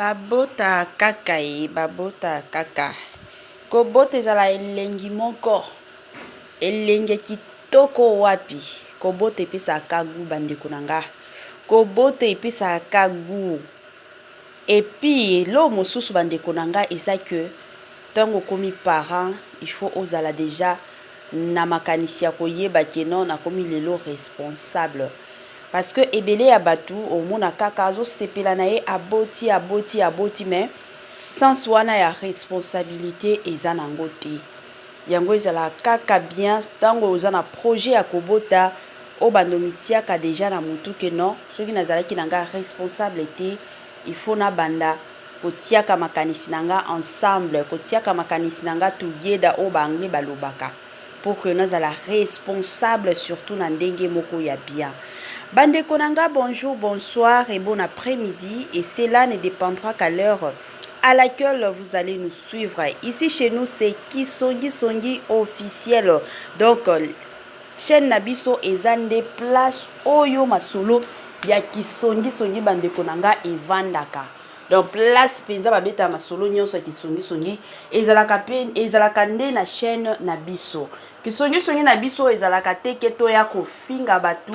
Babota kaka babota kaka. Kobota ezala elengi moko. Elengi kitoko wapi. Kobota epesaka gu bandeko nanga. Kobota epesaka gu. Epi lo mosusu bandeko nanga eza que tango komi parent, il faut ozala déjà na makanisi ya koyeba keno na komi lelo responsable. Parce que ebele ya batu omona kaka azo sepela na ye aboti mais sans wana ya responsabilité eza nango te. Yango ezala kaka bien tango oza na projet ya kobota o bandomitiaka déjà na mutu ke non soki nazalaki nanga responsable te il faut na banda kotiaka makanisi nanga ensemble kotiaka makanisi nanga together o bangle balobaka pour que nazala responsable surtout na ndenge moko ya bien. Bandeko nanga, bonjour, bonsoir et bon après-midi. Et cela ne dépendra qu'à l'heure à laquelle vous allez nous suivre. Ici chez nous, c'est Kisongi officiel. Donc, chaîne Nabiso ezande place Oyo Masolo. Ya Kisongi bandeko nanga et Vandaka. Donc, place Penza Babeta Masolo nyonso Kisongi. Ezalaka pen, ezalaka nde na chaîne Nabiso. Kisongi Nabiso ezalaka teke to ya ko finga batu.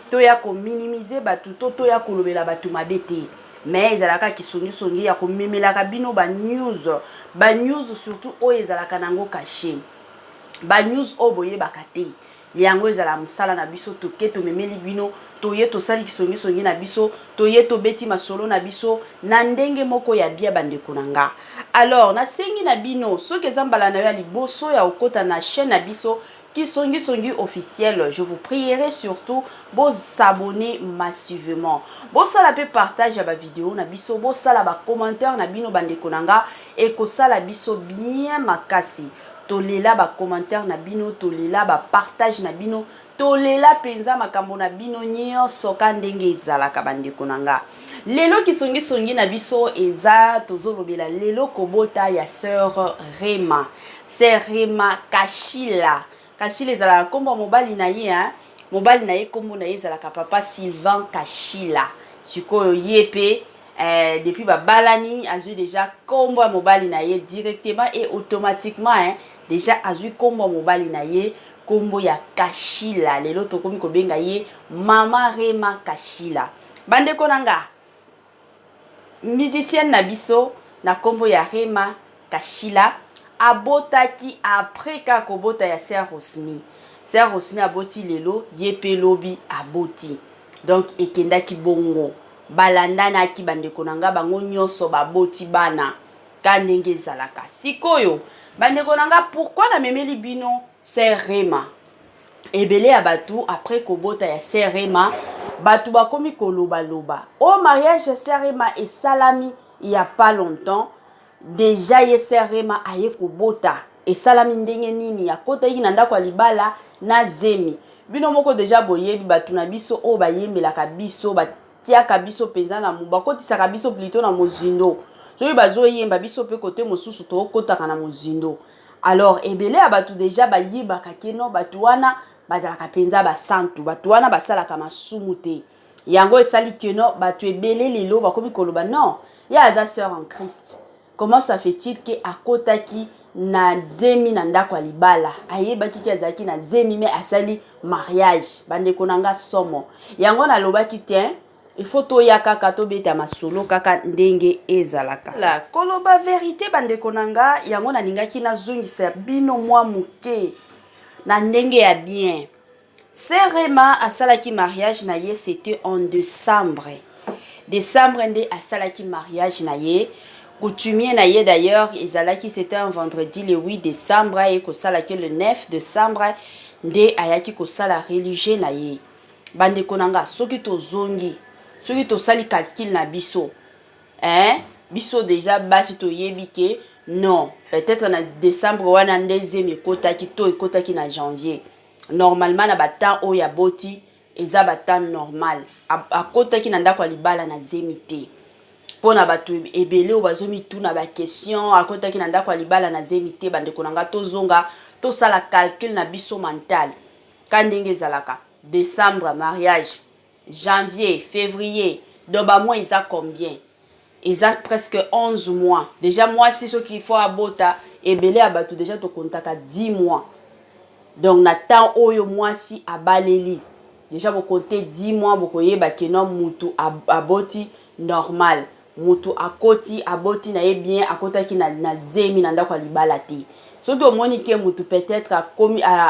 Toya ko minimiser batu toya ko lobela batu mabete mais ezalaka kisongi ya ko memelaka bino ba news surtout o ezalaka nango caché ba news o boye bakate yango ezala musala na biso toke to memeli bino toye to sali kisongi na biso toye to beti masolo na biso na ndenge moko ya bia bandeko nanga. Alors na sengi na bino soki ezambala na yo liboso ya okota na chaîne na biso Kisongi officiel, je vous prierai surtout de s'abonner massivement. Bon ça la peut partager ma vidéo na biso, bon ça la ba commentaire na bino bandeko nanga et ko ça la biso bien makasi. Tolela ba commentaire na bino, tolela ba partage na bino, tolela penza makambo na bino nyonso ka ndenge ezalaka bandeko nanga. Lelo Kisongi na biso eza tozolobela lelo kobota ya sœur Rema. C'est Rema Kashila. Kashila ezalaka kombo mobali na ye mobali na ye kombo na ye ezalaka papa Sylvain Kashila. Sikoyo yepe depuis balani azui déjà kombo mobali na ye directement et automatiquement déjà azui kombo mobali na ye kombo ya Kashila. Lelo tokomi ko benga ye Mama Rema Kashila. Bandeko nanga musicienne na biso na kombo ya Rema Kashila abotaki après kakobota ya Sœur Rosny. Sœur Rosny aboti lelo yepe lobi aboti. Donc ekendaki bongo. Balandana ki bandeko nanga bango nyonso baboti bana. Ka ndenge ezalaka. Sikoyo bandeko nanga pourquoi na memeli bino Sœur Rema? Ebele ya batu après kobota ya Sœur Rema batu bakomi koloba loba. Au mariage ya Sœur Rema et salami il y a pas longtemps. Déjà ye Sœur Rema aye kobota et salami ndenge nini ya kota yi nanda kwa libala na zemi bino moko déjà boyebi batu na biso o bayembelaka biso batiaka biso penza na muba kotisaka biso plutôt na mozindo soki bazoyemba biso pe kote mosusu to kotaka na mozindo. Alors ebele ya batu déjà bayebaka keno batu wana bazalaka penza basantu batu wana basalaka masumu te yango esali keno batu ebele lelo bakomi koloba non ya aza sœur en Christ. Comment ça fait-il que akotaki na zemi na ndako libala ayebaki ki azaki na zemi mais asali mariage bandeko nanga somo yango na lobaki te il faut to ya kaka to beta masolo kaka ndenge ezalaka la koloba vérité bandeko nanga yango na lingaki na zongisa bino mwa muke na ndenge ya bien. Sœur Rema asalaki mariage na ye c'était en décembre nde asalaki mariage na ye. Coutumier na ye d'ailleurs, ezalaki c'était un vendredi le 8 décembre et kosalaki le 9 décembre nde ayaki kosala religieux na ye. Bandeko nanga soki to zongi, soki to sali calcul na biso. Biso déjà basi to yebike non, peut-être na décembre wana ndezemi ekotaki to ekotaki na janvier. Normalement na batan o ya boti eza batan normal. Akotaki na ndako libala na zemite. Pona batu ebele o bazomi tuna ba question akotaki na ndako libala na zemite bandeko nanga tozonga to sala calcul na biso mental ka ndenge ezalaka décembre mariage janvier février donc ba mois eza combien eza presque 11 mois déjà moi si ce qu'il faut abota ebele ya bato déjà tokontaka 10 mois donc na temps oyo mwasi abaleli déjà bokote 10 mois bokoyeba keno mutu aboti normal mutu akoti aboti na ye bien akotaki na zemi na ndako ya libala te soki omoni ke mutu peut-être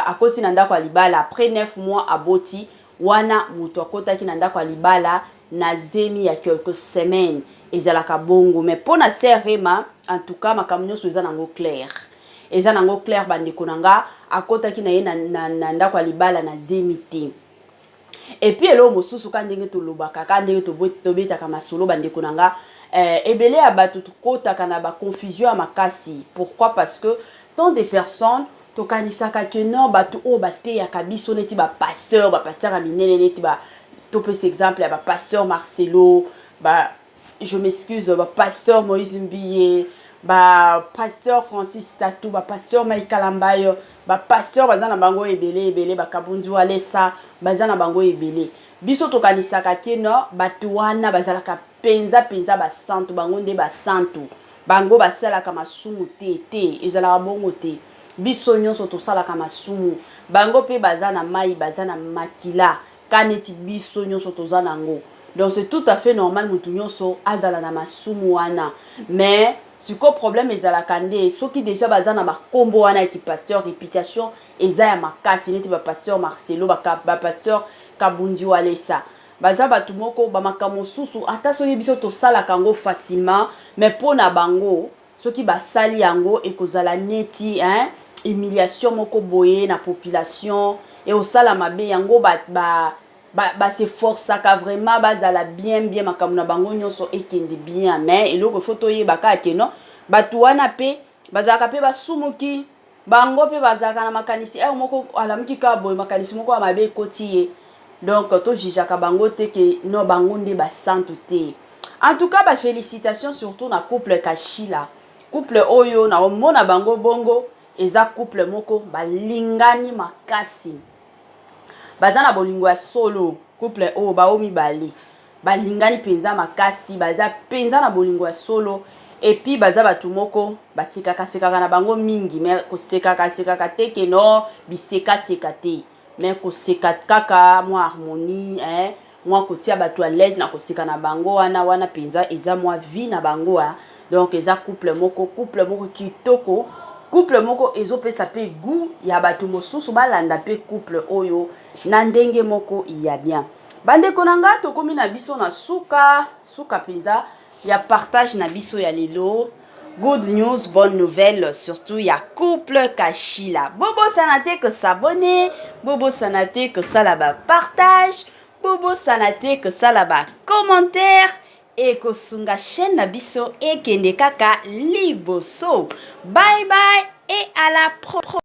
akoti na ndako ya libala après 9 mois aboti wana mutu akotaki na ndako ya libala na zemi ya quelques semaines ezalaka bongo mais pona serema en tout cas makambo nyonso eza nango clair eza nango clair bandeko nanga akotaki na ye na ndako ya libala na zemi te et puis elo mosusu ka ndenge tolobaka ka ndenge tobetaka masolo bandeko nanga ebele ya bato tokotaka na ba confusion ya makasi pourquoi parce que tant de personnes tokanisaka ke non bato oyo bateyaka biso neti bapasteur ya minene neti topesa exemple ya bapasteur Marcelo je m'excuse bapasteur Moïse Mbiye pasteur Francis Tatou pasteur Michael Ambayo pasteur baza na bango ebele bakabundi walesa baza na bango ebele biso tokanisaka ke no bato wana bazalaka penza basantu bango nde basantu bango basalaka masumu te ezalaka bongo te biso nyonso tosalaka masumu bango pe baza na mai baza na makila kaneti biso nyonso toza nango donc c'est tout à fait normal mutu nyonso azala na masumu wana mais siko problème ezalaka nde soki déjà baza na bakombo wana ya pasteur réputation eza ya makasi neti pasteur Marcelo pasteur Kabundi Walesa baza bato moko bamakambo mosusu ata soki biso tosalaka yango facilement mais pona bango soki basali yango ekozala neti humiliation moko boye na population et osala mabe yango se forçaka vraiment bazala bien makambo na bango nyonso ekende bien mais eloko photo yebaka ke no bato wana pe bazalaka pe basumuki bango pe bazalaka na makanisi moko alamuki ka boye makanisi moko ya mabe ekoti ye donc tojijaka bango te ke no bango nde basantu te en tout cas félicitations surtout na couple Kashila couple oyo na omona bango bongo eza couple moko balingani makasi baza na bolingo ya solo couple oyo baomi balingani penza makasi baza penza na bolingo ya solo et puis baza bato moko basekaka na bango mingi mais kosekaka te ke no biseka te mais koseka kaka mwa harmonie mwa kotia bato à l'aise na koseka na bango wana penza eza mwa vie na bango donc eza couple moko kitoko couple moko ezopesa pe goût ya bato mosusu balanda pe couple oyo na ndenge moko ya bien bandeko nanga tokomi na biso na suka penza ya partage na biso ya lelo good news bonne nouvelle surtout ya couple Kashila bobo sanate que s'abonner bobo sanate que ça là-bas partage bobo sanate que ça là-bas commentaire et kosunga chaîne na biso ekende kaka liboso bye bye et à la prochaine.